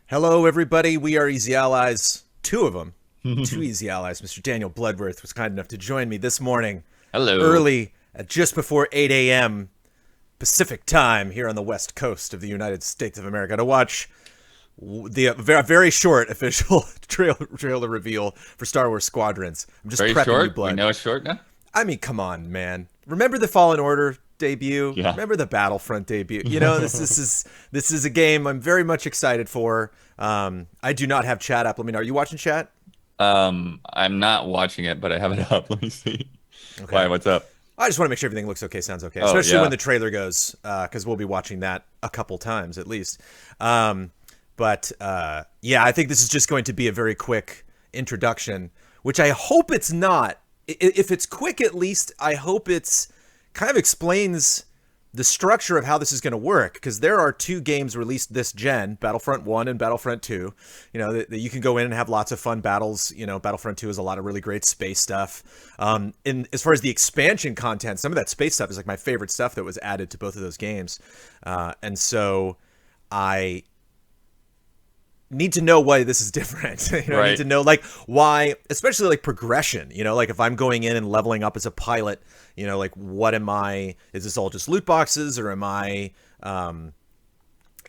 Hello, everybody. We are Easy Allies. Two of them. Two Easy Allies. Mr. Daniel Bloodworth was kind enough to join me this morning, Hello. early at just before 8 a.m. Pacific time here on the west coast of the United States of America to watch the very short official trailer reveal for Star Wars Squadrons. I'm just Very prepping you, short. We Blood. know it's short now. I mean, come on, man. Remember the Fallen Order debut? Yeah. Remember the Battlefront debut? You know, this is a game I'm very much excited for. I do not have chat up. Let me know. Are you watching chat? I'm not watching it, but I have it up. Let me see. Why? Okay. What's up? I just want to make sure everything looks okay, sounds okay, Oh especially when yeah. the trailer goes, because we'll be watching that a couple times at least. But yeah, I think this is just going to be a very quick introduction, which I hope it's not. If it's quick, at least I hope it's kind of explains the structure of how this is going to work, because there are two games released this gen, Battlefront 1 and Battlefront 2, you know, that you can go in and have lots of fun battles. You know, Battlefront 2 has a lot of really great space stuff. And as far as the expansion content, some of that space stuff is like my favorite stuff that was added to both of those games. And so I need to know why this is different. You know, I need Right. to know like why, especially like progression. You know, like if I'm going in and leveling up as a pilot, you know, like what am I? Is this all just loot boxes, or am I?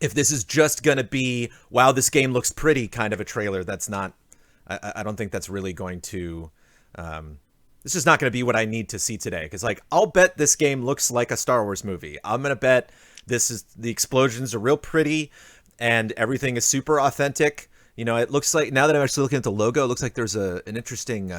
If this is just gonna be wow, this game looks pretty kind of a trailer, that's not. I don't think that's really going to. This is not going to be what I need to see today. Because like I'll bet this game looks like a Star Wars movie. I'm gonna bet this is the explosions are real pretty and everything is super authentic. You know, it looks like now that I'm actually looking at the logo, it looks like there's an interesting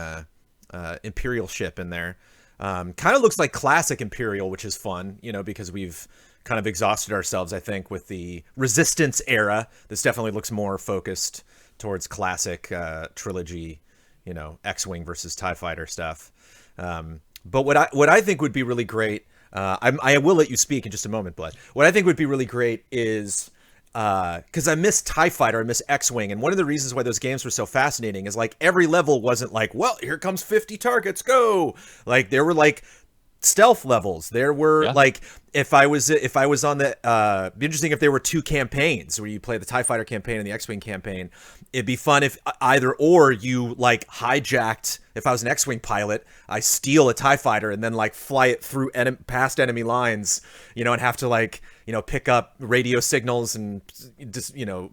Imperial ship in there. Kind of looks like classic Imperial, which is fun, you know, because we've kind of exhausted ourselves, I think, with the Resistance era. This definitely looks more focused towards classic trilogy, you know, X-Wing versus TIE Fighter stuff. But what I think would be really great, I will let you speak in just a moment, Blood. What I think would be really great is because I miss TIE Fighter, I miss X-Wing, and one of the reasons why those games were so fascinating is like every level wasn't like, well, here comes 50 targets, go. Like there were like stealth levels. There were Yeah. like if I was on the be interesting if there were two campaigns where you play the TIE Fighter campaign and the X-Wing campaign. It'd be fun if either or you like hijacked. If I was an X-Wing pilot, I steal a TIE Fighter and then like fly it through past enemy lines, you know, and have to like, you know, pick up radio signals and just, you know,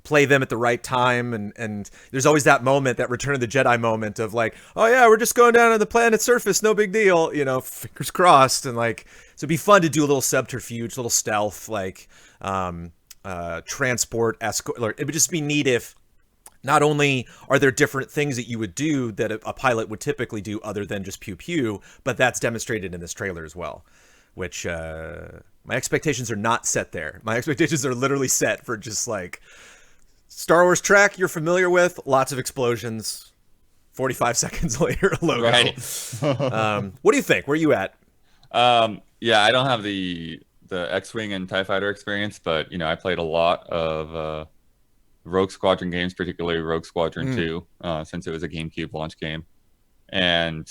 play them at the right time. And there's always that moment, that Return of the Jedi moment of like, oh yeah, we're just going down to the planet's surface, no big deal, you know, fingers crossed. And like, so it'd be fun to do a little subterfuge, a little stealth, like transport escort. It would just be neat if not only are there different things that you would do that a pilot would typically do other than just pew pew, but that's demonstrated in this trailer as well, which my expectations are not set there. My expectations are literally set for just like Star Wars track you're familiar with, lots of explosions. 45 seconds later, logo. Right. What do you think? Where are you at? Yeah, I don't have the X-wing and TIE fighter experience, but I played a lot of Rogue Squadron games, particularly Rogue Squadron 2, since it was a GameCube launch game. And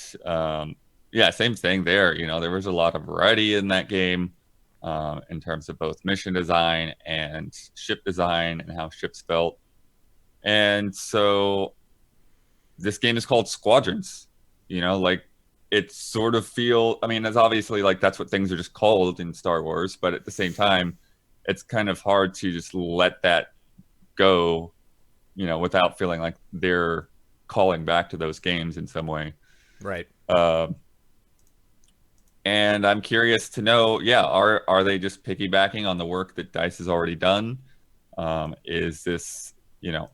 yeah, same thing there. There was a lot of variety in that game, in terms of both mission design and ship design and how ships felt. And so this game is called Squadrons. Like it sort of I mean, it's obviously like that's what things are just called in Star Wars, but at the same time, it's kind of hard to just let that go, without feeling like they're calling back to those games in some way. Right. And I'm curious to know, yeah, are they just piggybacking on the work that DICE has already done? Is this,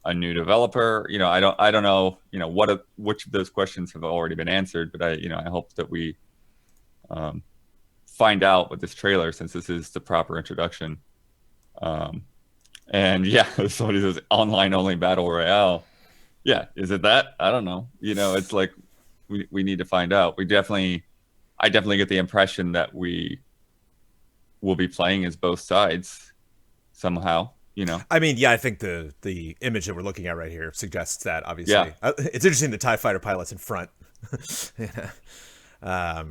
a new developer? I don't know, which of those questions have already been answered, but I hope that we find out with this trailer, since this is the proper introduction. And yeah, somebody says online only battle royale. Yeah, is it that? I don't know. It's like we need to find out. I definitely get the impression that we will be playing as both sides somehow. I mean, yeah, I think the image that we're looking at right here suggests that, obviously. Yeah. It's interesting the TIE Fighter pilot's in front. Yeah.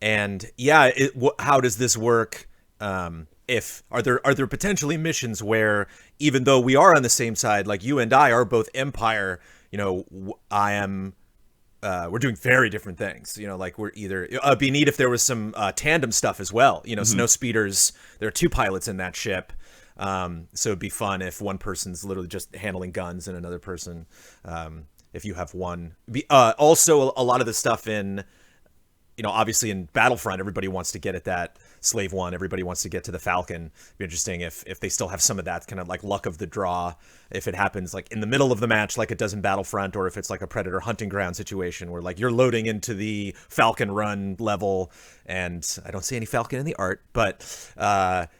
And yeah, how does this work? if are there potentially missions where, even though we are on the same side, like you and I are both Empire, you know, I am. We're doing very different things, you know. Like we're either it'd be neat if there was some tandem stuff as well. You know, snow speeders. There are 2 pilots in that ship, so it'd be fun if one person's literally just handling guns and another person, if you have one. Also, a lot of the stuff in, you know, obviously in Battlefront, everybody wants to get at that Slave One. Everybody wants to get to the Falcon. It'd be interesting if they still have some of that kind of like luck of the draw, if it happens like in the middle of the match like it does in Battlefront, or if it's like a Predator hunting ground situation where like you're loading into the Falcon run level, and I don't see any Falcon in the art, but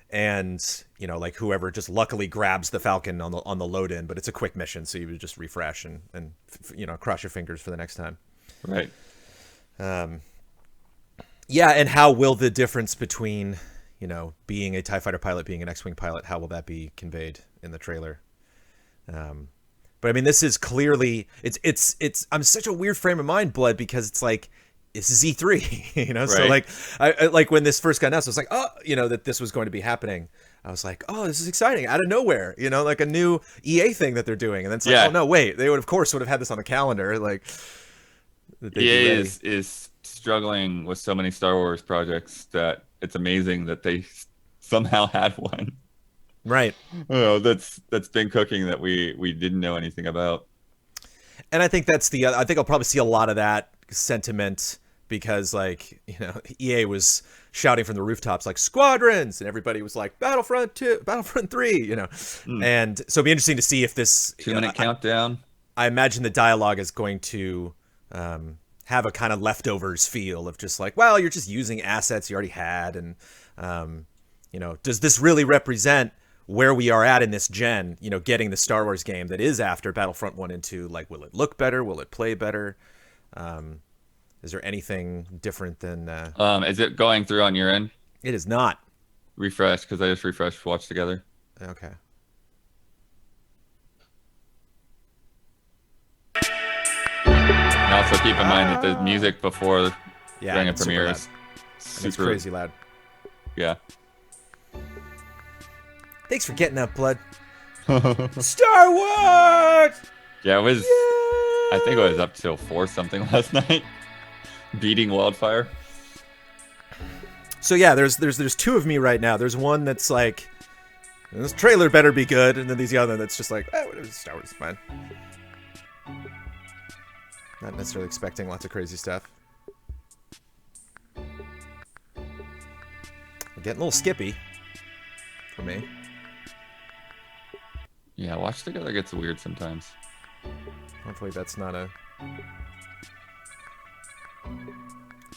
and you know, like whoever just luckily grabs the Falcon on the load in, but it's a quick mission, so you would just refresh and you know, cross your fingers for the next time. Right. Yeah, and how will the difference between, you know, being a TIE fighter pilot, being an X-Wing pilot, how will that be conveyed in the trailer? But I mean, this is clearly, it's I'm such a weird frame of mind, Blood, because it's like, this is E3, you know? Right. So like, I like when this first got announced, I was like, oh, you know, that this was going to be happening. I was like, oh, this is exciting, out of nowhere, you know, like a new EA thing that they're doing. And then it's like, oh no, wait, they would of course would have had this on the calendar. Like, EA is struggling with so many Star Wars projects that it's amazing that they somehow had one. Right. You know, that's been cooking that we didn't know anything about. And I think that's I think I'll probably see a lot of that sentiment, because like, you know, EA was shouting from the rooftops like Squadrons, and everybody was like Battlefront 2, Battlefront 3, you know. And so it'll be interesting to see if this 2-minute countdown. I imagine the dialogue is going to have a kind of leftovers feel of just like, well, you're just using assets you already had. And, you know, does this really represent where we are at in this gen, you know, getting the Star Wars game that is after Battlefront 1 and 2? Like, will it look better? Will it play better? Is there anything different than... is it going through on your end? It is not. Refresh, because I just refreshed Watch Together. Okay. And also keep in mind that the music before during a premiere is super... It's crazy loud. Yeah. Thanks for getting up, Blood. Star Wars! Yeah, it was... I think it was up till 4 something last night. Beating Wildfire. So yeah, there's 2 of me right now. There's one that's like, this trailer better be good, and then there's the other that's just like, whatever, Star Wars is fine. Not necessarily expecting lots of crazy stuff. I'm getting a little skippy for me. Yeah, Watch Together gets weird sometimes. Hopefully that's not a...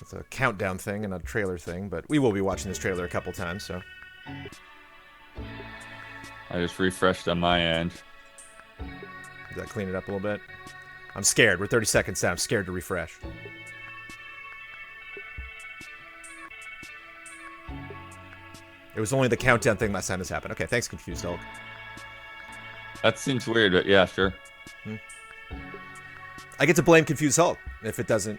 It's a countdown thing and not a trailer thing, but we will be watching this trailer a couple times, so... I just refreshed on my end. Does that clean it up a little bit? I'm scared. We're 30 seconds down. I'm scared to refresh. It was only the countdown thing last time this happened. Okay, thanks, Confused Hulk. That seems weird, but yeah, sure. I get to blame Confused Hulk if it doesn't.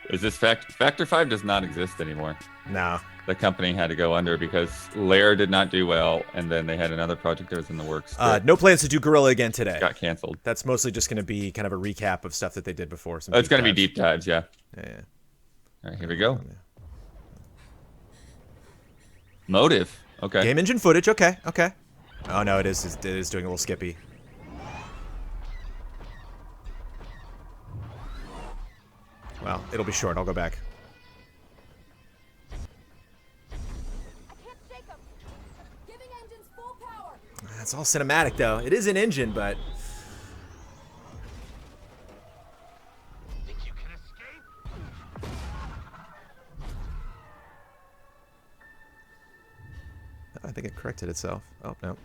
Is this Factor 5 does not exist anymore? No. The company had to go under because Lair did not do well, and then they had another project that was in the works. No plans to do Gorilla again today. Got canceled. That's mostly just going to be kind of a recap of stuff that they did before. It's going to be deep dives, yeah. Yeah. All right, here we go. Motive. Okay. Game engine footage. Okay. Okay. Oh no, it is doing a little skippy. Well, it'll be short. I'll go back. It's all cinematic, though. It is an engine, but... Think you can escape? I think it corrected itself. Oh, no.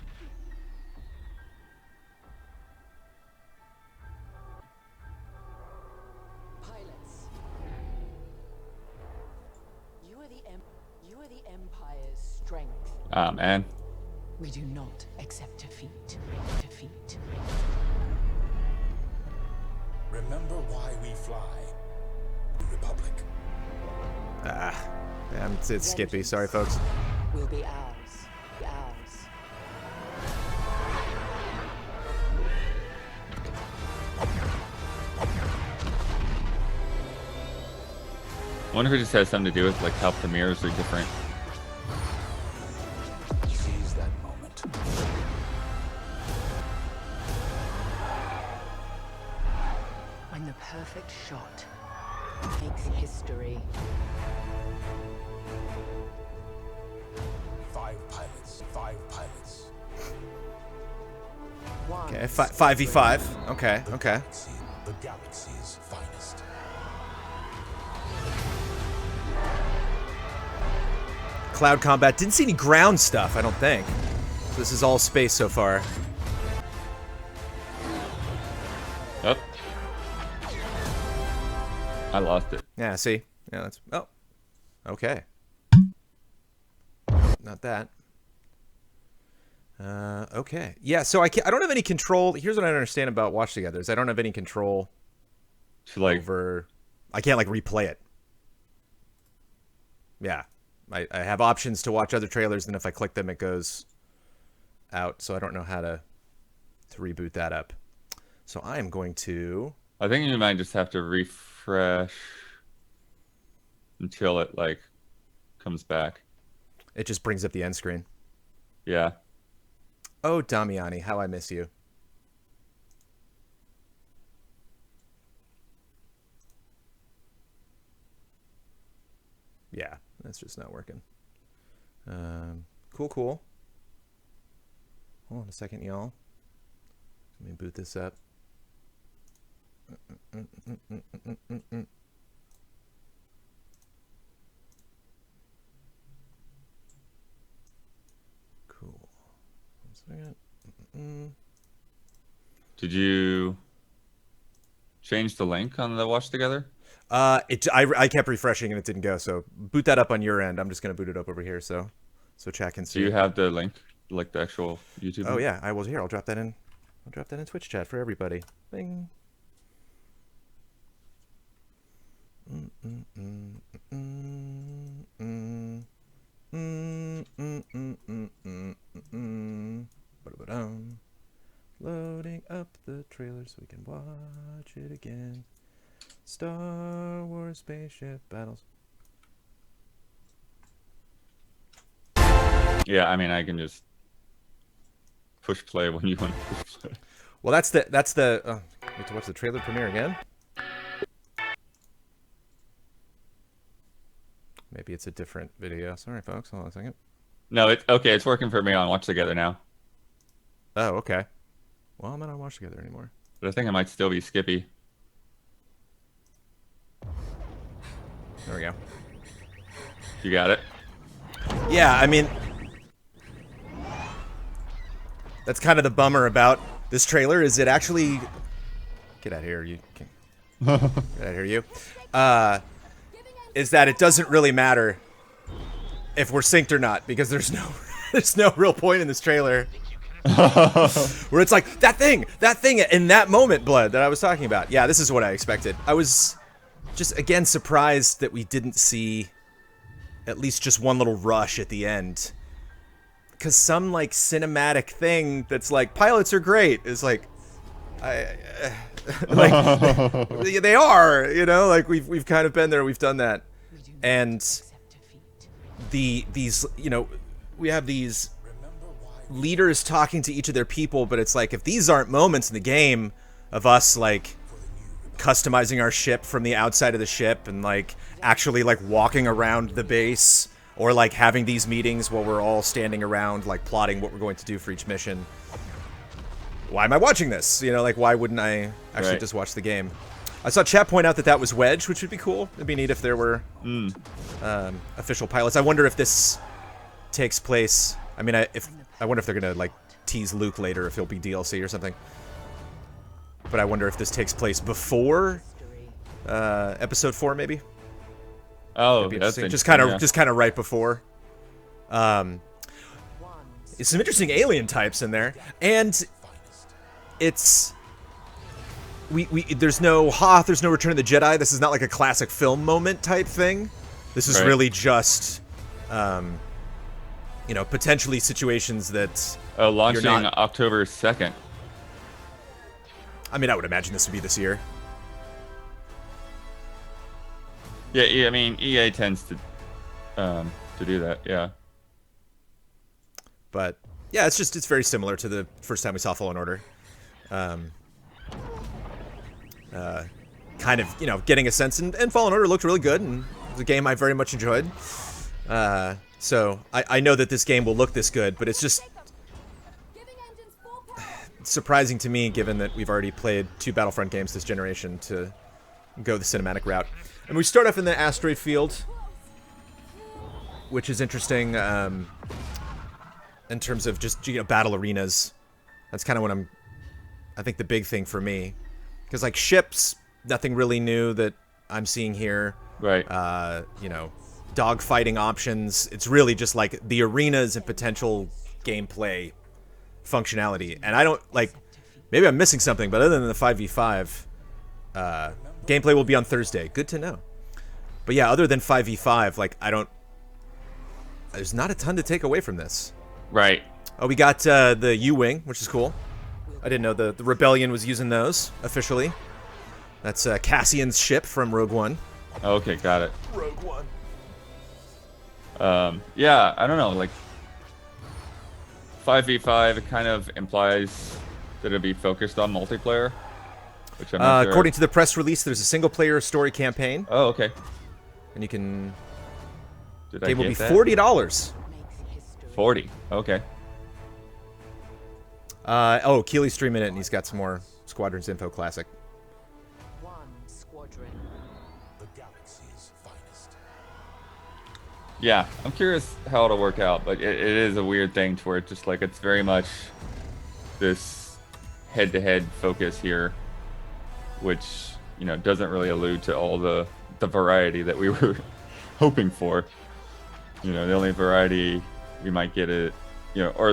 Pilots. You are the Empire's strength. Ah, man. We do not accept defeat. Defeat. Remember why we fly. The Republic. Ah, yeah, it's Skippy. Sorry, folks. Will be ours. Ours. I wonder if it just has something to do with like how premieres are different. Seize that moment. When the perfect shot makes history. 5 pilots. 5 pilots. One Okay, 5v5. Okay, okay. The galaxy's finest. Cloud combat. Didn't see any ground stuff, I don't think. This is all space so far. Oh. I lost it. Yeah, see? Yeah, that's... Oh. Okay. Not that. Okay. Yeah, so I don't have any control. Here's what I don't understand about Watch Together is I don't have any control To like over... I can't, like, replay it. Yeah. I have options to watch other trailers, and if I click them, it goes out. So I don't know how to reboot that up. So I am going to... I think you might just have to refresh until it like comes back. It just brings up the end screen. Yeah. Oh, Damiani, how I miss you. Yeah, that's just not working. Cool. Hold on a second, y'all. Let me boot this up. Cool. 1 second. Did you change the link on the Watch Together? I kept refreshing and it didn't go. So boot that up on your end. I'm just gonna boot it up over here so chat can see. Do you have the link, like the actual YouTube? Oh link? yeah, I will. Here, I'll drop that in. I'll drop that in Twitch chat for everybody. Bing. Loading up the trailer so we can watch it again. Star Wars spaceship battles. Yeah, I mean, I can just push play when you want to push play. Well, that's the. Oh, wait to watch the trailer premiere again. Maybe it's a different video. Sorry, folks. Hold on a second. No, it's okay. It's working for me on Watch Together now. Oh, okay. Well, I'm not on Watch Together anymore. But I think it might still be Skippy. There we go. You got it? Yeah, I mean, that's kind of the bummer about this trailer. Is it actually? Get out of here, you! Get out of here, you! Is that it doesn't really matter if we're synced or not because there's no real point in this trailer where it's like that thing in that moment, Blood, that I was talking about. Yeah, this is what I expected. I was just again surprised that we didn't see at least just one little rush at the end, because some like cinematic thing that's like pilots are great is like like they are, you know, like we've kind of been there, we've done that, and these, you know, we have these leaders talking to each of their people, but it's like if these aren't moments in the game of us like customizing our ship from the outside of the ship and like actually like walking around the base or like having these meetings while we're all standing around like plotting what we're going to do for each mission, why am I watching this? You know, like why wouldn't I actually just watch the game? I saw chat point out that was Wedge, which would be cool. It'd be neat if there were official pilots. I wonder if this takes place. I mean, I wonder if they're gonna like tease Luke later, if he'll be DLC or something. But I wonder if this takes place before episode 4, maybe. Oh, That'd be that's interesting. Just kind of right before. Some interesting alien types in there, and it's there's no Hoth, there's no Return of the Jedi. This is not like a classic film moment type thing. This is Right. really just, potentially situations that. Launching not- October 2nd. I mean, I would imagine this would be this year. Yeah, I mean, EA tends to do that. Yeah. But yeah, it's very similar to the first time we saw Fallen Order. Kind of, getting a sense, and Fallen Order looked really good, and it was a game I very much enjoyed. So I know that this game will look this good, but it's just surprising to me, given that we've already played 2 Battlefront games this generation, to go the cinematic route. And we start off in the asteroid field, which is interesting in terms of just battle arenas. That's kind of what I think the big thing for me, because like ships, nothing really new that I'm seeing here. Right. Dogfighting options. It's really just like the arenas and potential gameplay functionality. And I don't maybe I'm missing something, but other than the 5v5, gameplay will be on Thursday. Good to know. But yeah, other than 5v5, there's not a ton to take away from this. Right. Oh, we got the U-Wing, which is cool. I didn't know the Rebellion was using those officially. That's Cassian's ship from Rogue One. Okay, got it. Rogue One. Yeah, I don't know. 5v5, it kind of implies that it'll be focused on multiplayer, which I'm not sure. According to the press release, there's a single-player story campaign, Oh, okay. and you can. Did Game I will be get that? $40. 40. Okay. Keely's streaming it, and he's got some more Squadrons info. Classic. One squadron. The galaxy's finest. Yeah, I'm curious how it'll work out, but it is a weird thing to where it's just it's very much this head-to-head focus here, which doesn't really allude to all the variety that we were hoping for. The only variety we might get or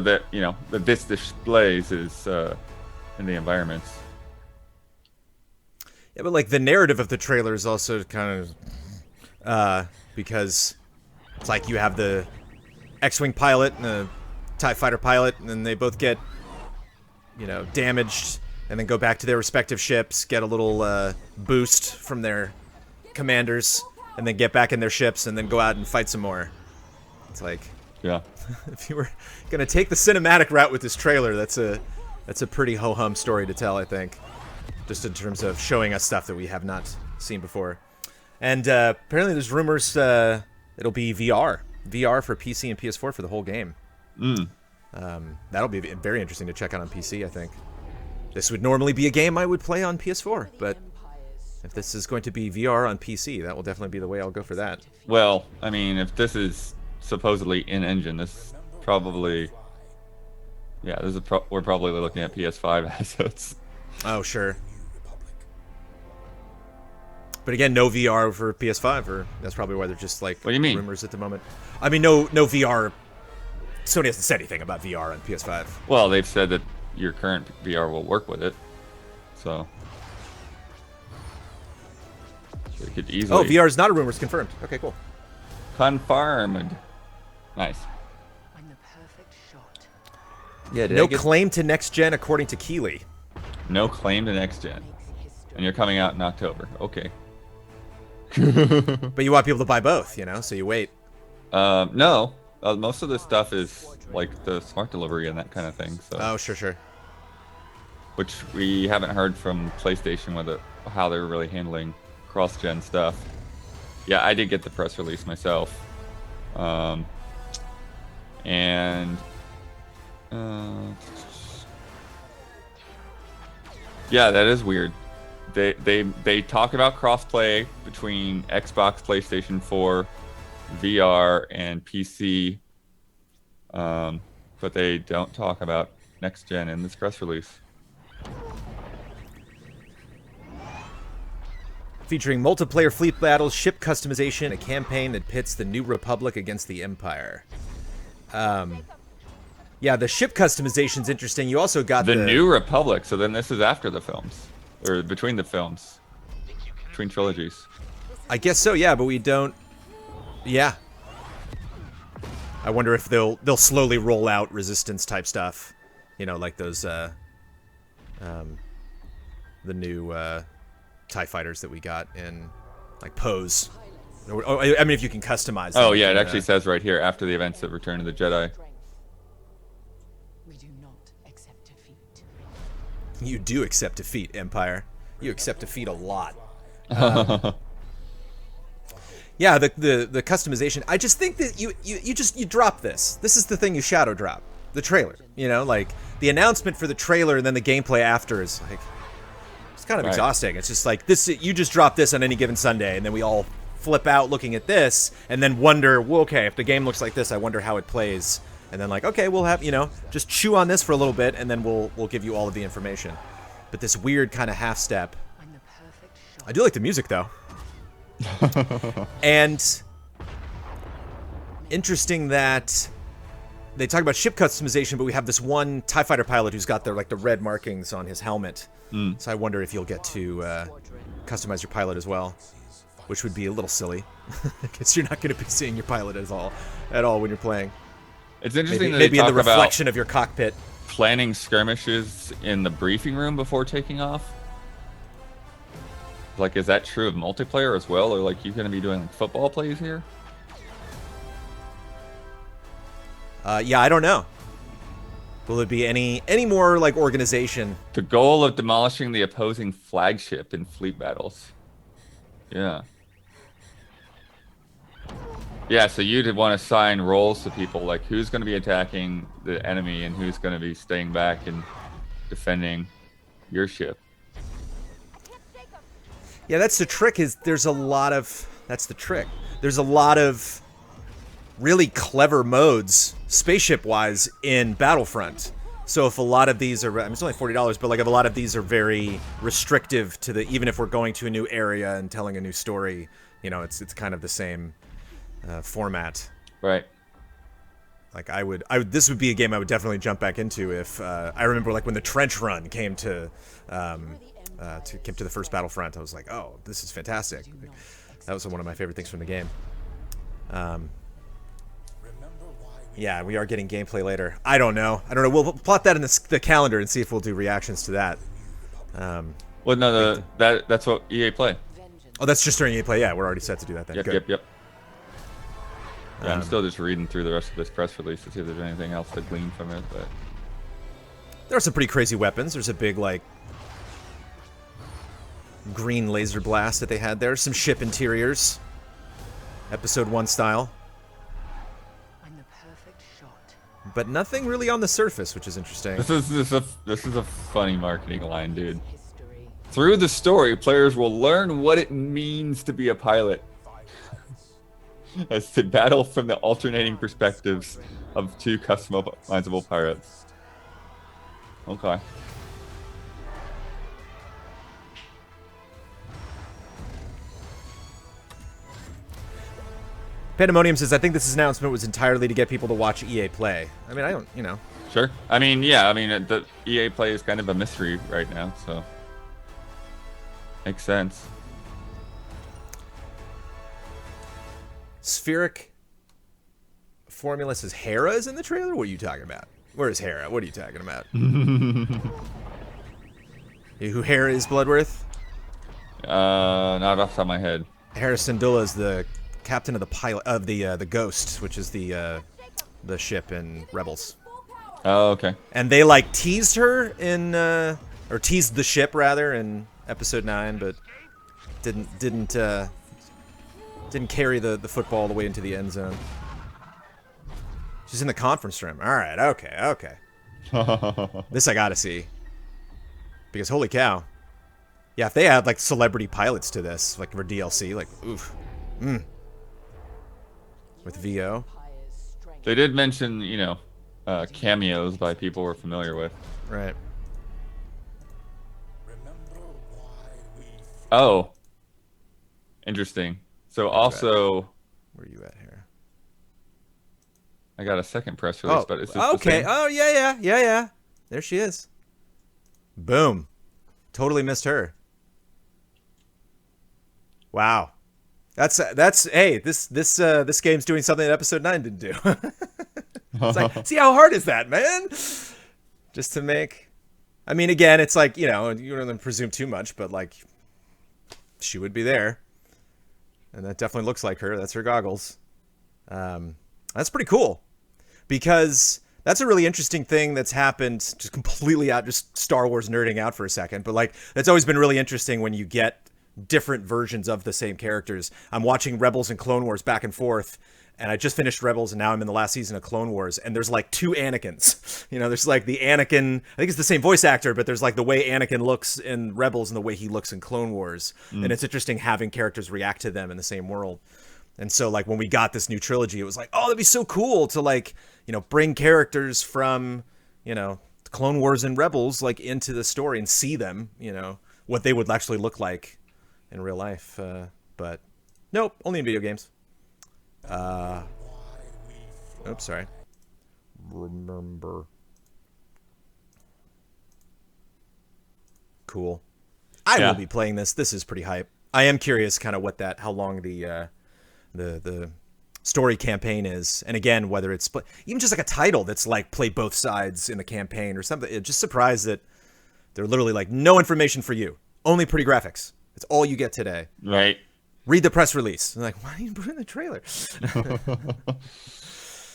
that that this displays is in the environments. Yeah, but the narrative of the trailer is also kind of because it's you have the X-Wing pilot and the TIE fighter pilot, and then they both get damaged, and then go back to their respective ships, get a little boost from their commanders, and then get back in their ships, and then go out and fight some more. It's Yeah. if you were gonna take the cinematic route with this trailer, that's a pretty ho-hum story to tell, I think, just in terms of showing us stuff that we have not seen before. And apparently there's rumors it'll be VR for PC and PS4 for the whole game. That'll be very interesting to check out on PC, I think. This would normally be a game I would play on PS4, but if this is going to be VR on PC, that will definitely be the way I'll go for that. Well, I mean, if this is supposedly in-engine, this probably... Yeah, we're probably looking at PS5 assets. Oh, sure. But again, no VR for PS5, or that's probably why they're just What do you mean? rumors at the moment. I mean, no VR. Sony hasn't said anything about VR on PS5. Well, they've said that your current VR will work with it, so it could easily. Oh, VR is not a rumor; it's confirmed. Okay, cool. Confirmed. Nice. I'm the perfect shot. Yeah. No claim to next gen, according to Keeley. No claim to next gen, Makes history. and you're coming out in October. Okay. But you want people to buy both, so you wait. No. Most of this stuff is like the smart delivery and that kind of thing. So, Oh, sure. which we haven't heard from PlayStation with how they're really handling cross-gen stuff. Yeah, I did get the press release myself, and yeah, that is weird. They talk about crossplay between Xbox, PlayStation 4, VR, and PC, but they don't talk about next gen in this press release. Featuring multiplayer fleet battles, ship customization, a campaign that pits the New Republic against the Empire. Yeah, the ship customization's interesting. You also got The New Republic. So then this is after the films, or between the films, between trilogies. I guess so, yeah, but we don't Yeah. I wonder if they'll slowly roll out resistance type stuff. You know, like those the new TIE fighters that we got in like Pose. I mean, if you can customize them. Oh yeah, it actually says right here after the events of Return of the Jedi. We do not accept defeat. You do accept defeat, Empire. You accept defeat a lot. Yeah, the customization. I just think that you drop this. This is the thing you shadow drop. The trailer. You know, like the announcement for the trailer and then the gameplay after is like it's kind of exhausting. It's just like this. You just drop this on any given Sunday, and then we all flip out looking at this, and then wonder, well, okay, if the game looks like this, I wonder how it plays. And then like, okay, we'll have just chew on this for a little bit, and then we'll give you all of the information. But this weird kind of half step. I do like the music though. And interesting that they talk about ship customization, but we have this one TIE fighter pilot who's got the red markings on his helmet. So I wonder if you'll get to customize your pilot as well, which would be a little silly because you're not going to be seeing your pilot at all when you're playing. It's interesting that maybe they in the talk about reflection of your cockpit. planning skirmishes in the briefing room before taking off. Like, is that true of multiplayer as well, or like you going to be doing like football plays here? Yeah, I don't know. Will it be any more like organization? The goal of demolishing the opposing flagship in fleet battles. Yeah. Yeah, so you'd want to assign roles to people, like who's going to be attacking the enemy and who's going to be staying back and defending your ship. Yeah, that's the trick. There's a lot of really clever modes, spaceship-wise, in Battlefront. So if a lot of these are, I mean, it's only $40, but like if a lot of these are very restrictive to even if we're going to a new area and telling a new story, it's kind of the same format. Right. Like this would be a game I would definitely jump back into if I remember like when the Trench Run came to the first Battlefront. I was like, oh, this is fantastic. Like, that was one of my favorite things from the game. Yeah, we are getting gameplay later. I don't know. We'll plot that in the calendar and see if we'll do reactions to that. Well, no, that's what EA Play. Oh, that's just during EA Play. Yeah, we're already set to do that then. Good. Yep. Yeah, I'm still just reading through the rest of this press release to see if there's anything else to glean from it. But there are some pretty crazy weapons. There's a big like green laser blast that they had there. Some ship interiors, Episode 1 style. But nothing really on the surface, which is interesting. This is a funny marketing line, dude. Through the story, players will learn what it means to be a pilot as they battle from the alternating perspectives of two customizable pirates. Okay. Pandemonium says, I think this announcement was entirely to get people to watch EA Play. I mean, I don't. Sure. I mean, yeah. I mean, the EA Play is kind of a mystery right now, so makes sense. Spheric Formula says Hera is in the trailer? What are you talking about? Where is Hera? What are you talking about? Who Hera is, Bloodworth? Not off the top of my head. Hera Syndulla is the captain of the pilot of the Ghost, which is the ship in Rebels. Oh, okay. And they like teased her in or teased the ship rather in Episode 9, but didn't carry the football all the way into the end zone. She's in the conference room. All right, okay. This I gotta see, because holy cow, yeah! If they add like celebrity pilots to this, like for DLC, like oof, with VO. They did mention, cameos by people we're familiar with. Right. Oh, interesting. So also, where are you at here? I got a second press release, but it's just okay. The same. Oh yeah. There she is. Boom. Totally missed her. Wow. That's hey, this game's doing something that episode 9 didn't do. It's like, see how hard is that, man? Just to make. I mean, again, it's like, you know, you don't presume too much, but like, she would be there, and that definitely looks like her. That's her goggles. That's pretty cool, because that's a really interesting thing that's happened. Just completely out, just Star Wars nerding out for a second, but like, that's always been really interesting when you get different versions of the same characters. I'm watching Rebels and Clone Wars back and forth, and I just finished Rebels, and now I'm in the last season of Clone Wars, and there's like 2 Anakins. You know, there's like the Anakin, I think it's the same voice actor, but there's like the way Anakin looks in Rebels and the way he looks in Clone Wars. And it's interesting having characters react to them in the same world. And so like when we got this new trilogy, it was like, oh, that'd be so cool to like, you know, bring characters from, you know, Clone Wars and Rebels like into the story and see them, you know, what they would actually look like in real life. But nope, only in video games. Oops, sorry. Remember. Cool. I will be playing this. This is pretty hype. I am curious kind of what that, how long the story campaign is. And again, whether it's even just like a title that's like play both sides in the campaign or something. It just surprised that they're literally like, no information for you. Only pretty graphics. It's all you get today. Right. Read the press release. I'm like, why are you putting the trailer?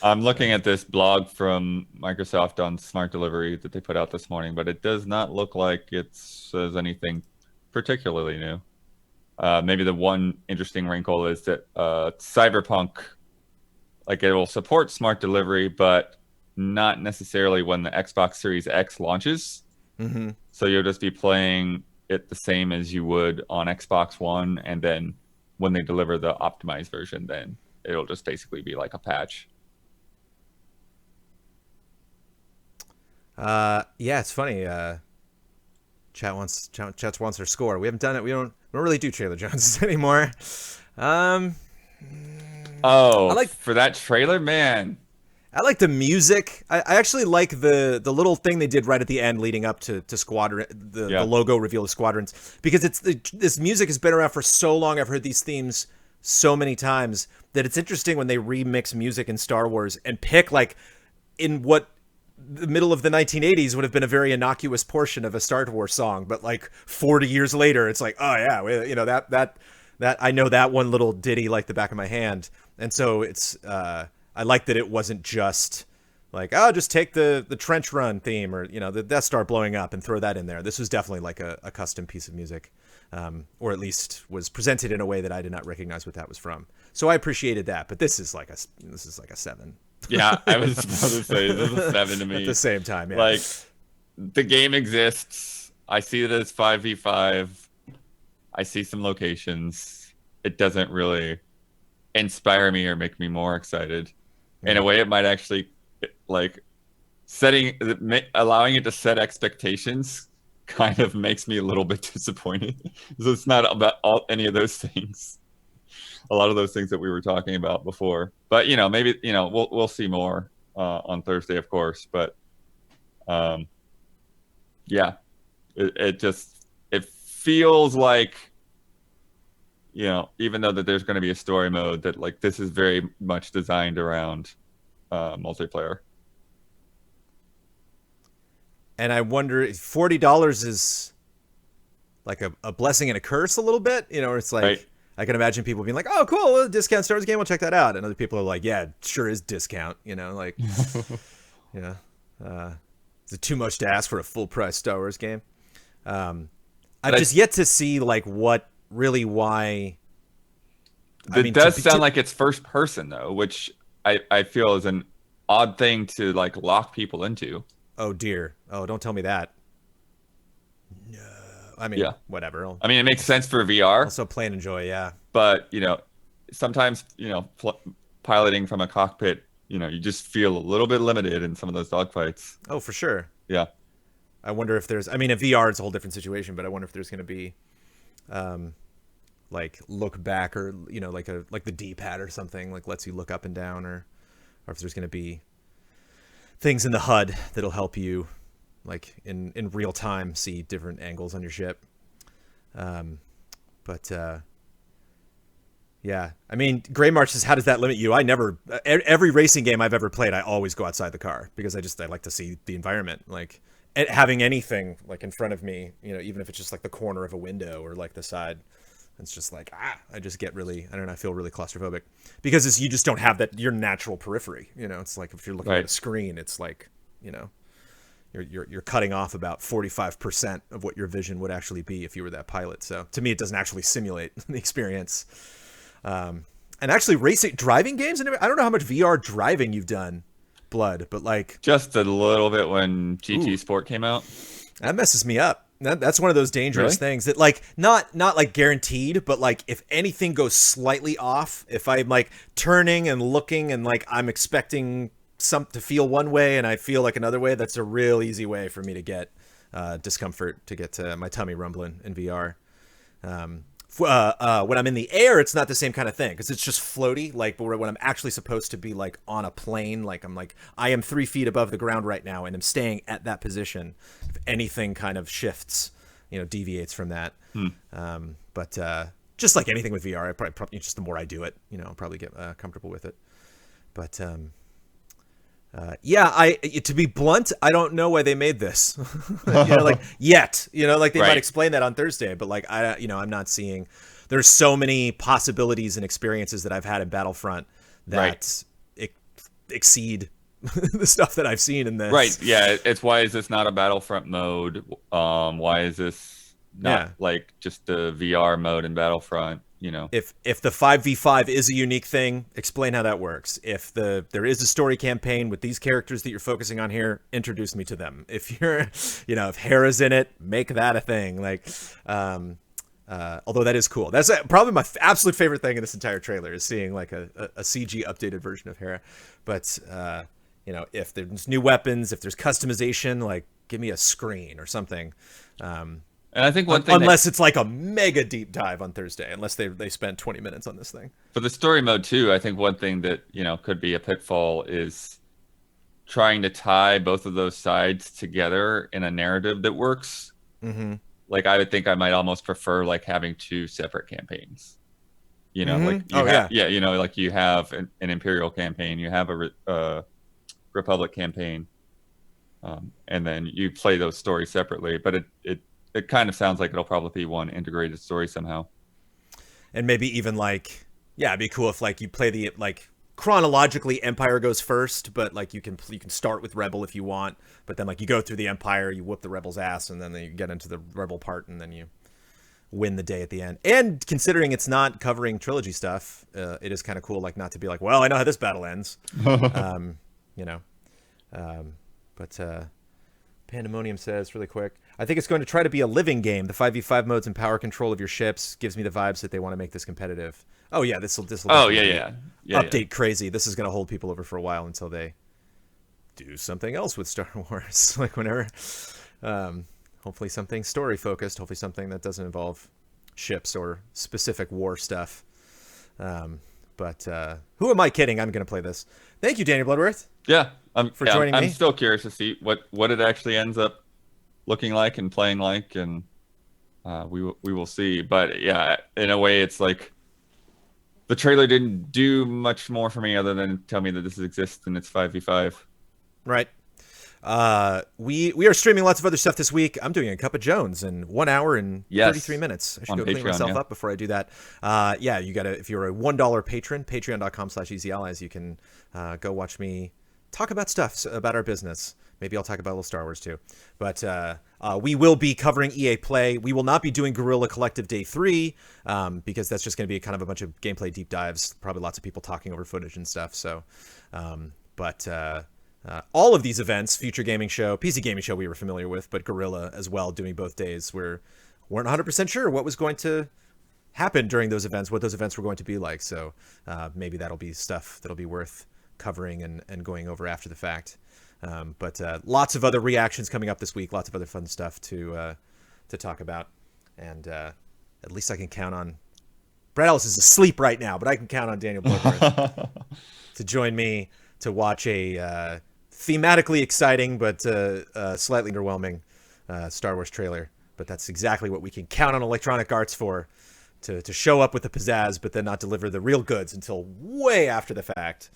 I'm looking at this blog from Microsoft on smart delivery that they put out this morning, but it does not look like it says anything particularly new. Maybe the one interesting wrinkle is that Cyberpunk, like, it will support smart delivery, but not necessarily when the Xbox Series X launches. Mm-hmm. So you'll just be playing it the same as you would on Xbox One, and then when they deliver the optimized version, then it'll just basically be like a patch. Yeah, it's funny. Chat wants their score. We haven't done it. We don't really do Trailer Joneses anymore. Oh, for that trailer, man. I like the music. I actually like the little thing they did right at the end leading up to Squadron, the logo reveal of Squadrons, because this music has been around for so long. I've heard these themes so many times that it's interesting when they remix music in Star Wars and pick like in what the middle of the 1980s would have been a very innocuous portion of a Star Wars song, but like 40 years later, it's like, oh yeah, you know, that I know that one little ditty like the back of my hand. And so it's I like that it wasn't just like, oh, just take the trench run theme or, you know, the Death Star blowing up and throw that in there. This was definitely like a custom piece of music, or at least was presented in a way that I did not recognize what that was from. So I appreciated that, but this is like a 7. Yeah, I was about to say, this is a 7 to me. At the same time, yeah. Like, the game exists. I see it as 5v5. I see some locations. It doesn't really inspire me or make me more excited. In a way, it might actually, like, allowing it to set expectations kind of makes me a little bit disappointed. So it's not about any of those things. A lot of those things that we were talking about before, but you know, maybe, you know, we'll see more on Thursday, of course. But yeah, it feels like, you know, even though that there's going to be a story mode, that like this is very much designed around multiplayer. And I wonder if $40 is like a blessing and a curse a little bit, you know, where it's like, right. I can imagine people being like, oh, cool, discount Star Wars game, we'll check that out. And other people are like, yeah, it sure is discount, you know, like, yeah. Is it too much to ask for a full price Star Wars game? I've just yet to see like why. It does sound like it's first person though, which I feel is an odd thing to like lock people into. Oh dear. Oh, don't tell me that. No. I mean, yeah. Whatever. I mean, it makes sense for VR. Also play and enjoy, yeah. But, you know, sometimes, you know, piloting from a cockpit, you know, you just feel a little bit limited in some of those dogfights. Oh, for sure. Yeah. I wonder if there's, I mean, in VR, it's a whole different situation, but I wonder if there's going to be, like, look back or, you know, like the D-pad or something, like lets you look up and down, or if there's going to be things in the HUD that'll help you, like in real time, see different angles on your ship. But Yeah. I mean, Gray March says, how does that limit you? I never, every racing game I've ever played, I always go outside the car because I like to see the environment. Like having anything like in front of me, you know, even if it's just like the corner of a window or like the side, it's just like, I just get really, I don't know, I feel really claustrophobic because you just don't have that, your natural periphery. You know, it's like if you're looking at a screen, it's like, you know, you're cutting off about 45% of what your vision would actually be if you were that pilot. So to me, it doesn't actually simulate the experience. And actually driving games, and I don't know how much VR driving you've done, Blood, but like just a little bit when GT Sport came out. That messes me up. That's one of those dangerous things that like not like guaranteed, but like if anything goes slightly off, if I'm like turning and looking and like I'm expecting to feel one way and I feel like another way, that's a real easy way for me to get discomfort, to get my tummy rumbling in VR. When I'm in the air, it's not the same kind of thing because it's just floaty. Like, but when I'm actually supposed to be like on a plane, like I am 3 feet above the ground right now and I'm staying at that position. If anything kind of shifts, you know, deviates from that. But just like anything with VR, I probably just the more I do it, you know, I'll probably get comfortable with it. But yeah, to be blunt, I don't know why they made this. You know, like yet, you know, like they might explain that on Thursday, but like I'm not seeing. There's so many possibilities and experiences that I've had in Battlefront that exceed the stuff that I've seen in this. Right. Yeah. It's why is this not a Battlefront mode? Why is this not like just a VR mode in Battlefront? You know, if the 5v5 is a unique thing, explain how that works. If there is a story campaign with these characters that you're focusing on here, introduce me to them. If you're, you know, if Hera's in it, make that a thing. Like, although that is cool. That's probably my absolute favorite thing in this entire trailer is seeing like a CG updated version of Hera. But you know, if there's new weapons, if there's customization, like give me a screen or something. And I think one thing, unless it's like a mega deep dive on Thursday, unless they spend 20 minutes on this thing. For the story mode too, I think one thing that, you know, could be a pitfall is trying to tie both of those sides together in a narrative that works. Mm-hmm. Like I would think I might almost prefer like having 2 separate campaigns. You know, like you know, like you have an Imperial campaign, you have a Republic campaign, and then you play those stories separately. But it kind of sounds like it'll probably be one integrated story somehow. And maybe even like, yeah, it'd be cool if like you play the like chronologically Empire goes first, but like you can start with Rebel if you want, but then like you go through the Empire, you whoop the Rebels' ass, and then you get into the Rebel part, and then you win the day at the end. And considering it's not covering trilogy stuff, it is kind of cool, like not to be like, well, I know how this battle ends, you know. But Pandemonium says really quick, I think it's going to try to be a living game. The 5v5 modes and power control of your ships gives me the vibes that they want to make this competitive. Oh yeah, this will update crazy. This is going to hold people over for a while until they do something else with Star Wars. Like whenever, hopefully something story focused. Hopefully something that doesn't involve ships or specific war stuff. But who am I kidding? I'm going to play this. Thank you, Daniel Bloodworth. Yeah, for joining me. I'm still curious to see what it actually ends up looking like and playing like, and we will see. But yeah, in a way, it's like the trailer didn't do much more for me other than tell me that this exists and it's 5v5. Right. We are streaming lots of other stuff this week. I'm doing a Cup of Jones in 1 hour and 33 minutes. I should go clean myself up before I do that. Yeah, you gotta, if you're a $1 patron, patreon.com/easyallies, you can go watch me talk about stuff about our business. Maybe I'll talk about a little Star Wars too. But we will be covering EA Play. We will not be doing Guerrilla Collective Day 3 because that's just going to be kind of a bunch of gameplay deep dives. Probably lots of people talking over footage and stuff. So, all of these events, Future Gaming Show, PC Gaming Show we were familiar with, but Guerrilla as well, doing both days, weren't 100% sure what was going to happen during those events, what those events were going to be like. So maybe that'll be stuff that'll be worth covering and going over after the fact. But lots of other reactions coming up this week, lots of other fun stuff to talk about. And at least I can count on... Brad Ellis is asleep right now, but I can count on Daniel Bloodworth to join me to watch a thematically exciting but slightly underwhelming Star Wars trailer. But that's exactly what we can count on Electronic Arts for. to show up with the pizzazz, but then not deliver the real goods until way after the fact.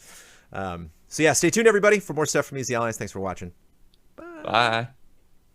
So yeah, stay tuned, everybody, for more stuff from Easy Allies. Thanks for watching. Bye.